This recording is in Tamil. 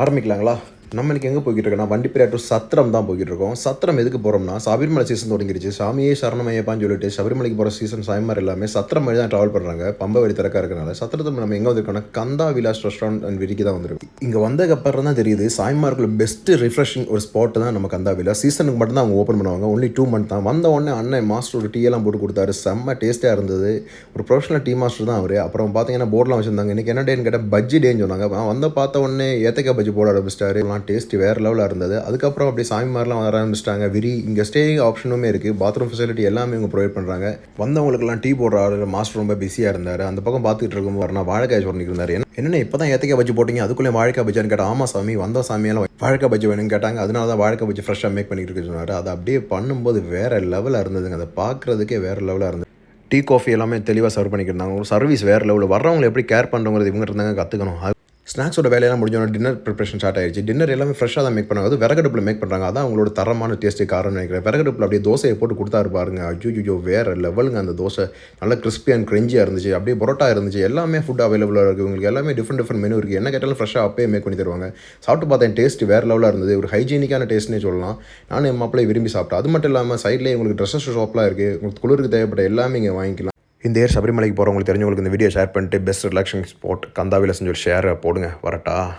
ஆரம்பிக்கலாங்களா? நம்ம இன்னைக்கு எங்கே போய்கிட்டு இருக்கோம்னா, வண்டிப்பேட்டை டு சத்திரம் தான் போய்கிட்டு இருக்கோம். சத்திரம் எதுக்கு போகிறோம்னா, சபரிமலை சீசன் தொடங்கிருச்சு. சாமியே சரணமையப்பான்னு சொல்லிட்டு சபரிமலைக்கு போகிற சீசன் சாமிமார் எல்லாமே சத்திரம் வழி தான் ட்ராவல் பண்ணுறாங்க. பம்பை வழி திறக்கா இருக்கனால சத்திரத்தில் நம்ம எங்கே வந்திருக்கோம்னா, கந்தா விலாஸ் ரெஸ்டாரண்ட் அண்ட் விரிக்கு தான் வந்திருக்கும். இங்கே வந்ததுக்கப்புறம் தான் தெரியுது சாமிமார்க்குள்ள பெஸ்ட்டு ரிஃப்ரெஷிங் ஒரு ஸ்பாட் தான் நம்ம கந்தா விலாஸ். சீசனுக்கு மட்டும் தான் அவங்க ஓப்பன் பண்ணுவாங்க. ஒன்லி 2 மந்த் தான். வந்த உடனே அண்ணன் மாஸ்டர் ஒரு டீ எல்லாம் போட்டு கொடுத்தாரு. செம்ம டேஸ்ட்டாக இருந்தது. ஒரு ப்ரொஃபஷனல் டீ மாஸ்டர் தான் அவர். அப்புறம் பார்த்தீங்கன்னா போர்டெலாம் வச்சுருந்தாங்க. இன்றைக்கி என்ன டேன்னு கேட்டால் பஜ்ஜி டேன்னு சொன்னாங்க. வந்த பார்த்த உடனே ஏத்தக்காய் பஜ்ஜி போட ஆரம்பிச்சிட்டாரு. டேஸ்ட் வேறு லெவலில் இருந்தது. அதுக்கப்புறம் அப்படியே சாமிமாரெலாம் வர ஆரம்பிச்சிட்டாங்க. இங்கே ஸ்டேயிங் ஆப்ஷனுமே இருக்குது. பாத்ரூம் ஃபெசிலிட்டி எல்லாமே இவங்க ப்ரொவைட் பண்ணுறாங்க. வந்தவங்களுக்குலாம் டீ போடுற ஆர்டர் மாஸ்டர் ரொம்ப பிஸியாக இருந்தார். அந்த பக்கம் பார்த்துட்டு இருக்கும் வரனா வாழைக்காய் சொன்னிட்டு இருந்தார். என்னென்ன இப்போ தான் ஏத்தக்காய் பஜ்ஜி போட்டிங்க, அதுக்குள்ளே வாழைக்காய் பஜ்ஜான்னு கேட்டால், ஆமாம் சாமி வந்த சாமியெல்லாம் வாழைக்காய் பஜ்ஜி வேணும்னு கேட்டாங்க. அதனால தான் வாழைக்காய் பஜ்ஜி ஃப்ரெஷ்ஷாக மேக் பண்ணிட்டு இருக்கு சொன்னார். அதை அப்படியே பண்ணும்போது வேறு லெவலாக இருந்ததுங்க. அதை பார்க்குறதுக்கே வேறு லெவலாக இருந்தது. டீ காஃபி எல்லாமே தெளிவாக சர்வ் பண்ணிக்கிட்டாங்க. ஒரு சர்வீஸ் வேறு லெவலில். வர்றவங்களை எப்படி கேர் பண்ணுறவங்கிறது இவங்க இருந்தாங்க கற்றுக்கணும். ஸ்நாக்ஸோட வேலையெல்லாம் முடிஞ்சோன்னா டின்னர் ப்ரிப்பரேஷன் ஸ்டார்ட் ஆயிடுச்சு. டின்னர் எல்லாமே ஃப்ரெஷ்ஷாக தான் மேக் பண்ணாங்க. அது விறகடுப்பில் மேக் பண்ணுறாங்க. அதான் அவங்களோட தரமான டேஸ்ட்டு காரணம் நினைக்கிறேன். விறகடுப்பில் அப்படியே தோசையை போட்டு கொடுத்தாரு பாருங்க. ஐயோ வேறு லெவலுங்க. அந்த தோசை நல்லா கிறிஸ்பி அண்ட் கிரெஞ்சியாக இருந்துச்சு. அப்படியே பரோட்டா இருந்துச்சு. எல்லாமே ஃபுட் அவைலபிளாக இருக்குது. உங்களுக்கு எல்லாமே டிஃப்ரெண்ட் மெனு இருக்குது. என்ன கேட்டாலும் ஃப்ரெஷ்ஷாக அப்பயே மேக் பண்ணி தருவாங்க. சாப்பிட்டு பார்த்தேன். டேஸ்ட் வேறு லெவலாக இருந்தது. ஒரு ஹைஜீனிக்கான டேஸ்ட்னே சொல்லலாம். நானும் என் மாப்பிள்ளையை விரும்பி சாப்பிட்டேன். அது மட்டும் இல்லாமல் சைட்லேயே உங்களுக்கு ட்ரெஸ்ஸஸ் ஷாப்லாம் இருக்குது. உங்களுக்கு குளிருக்கு தேவைப்பட்ட எல்லாமே இங்கே வாங்கிக்கலாம். இந்த இயர் சபரிமலைக்கு போகிறவங்களுக்கு தெரிஞ்சவங்களுக்கு இந்த வீடியோ ஷேர் பண்ணிட்டு பெஸ்ட் ரிலாக்ஸிங் ஸ்பாட் கந்தா விலாஸ்னு சொல்லி ஷேர் போடுங்க. வரட்டா?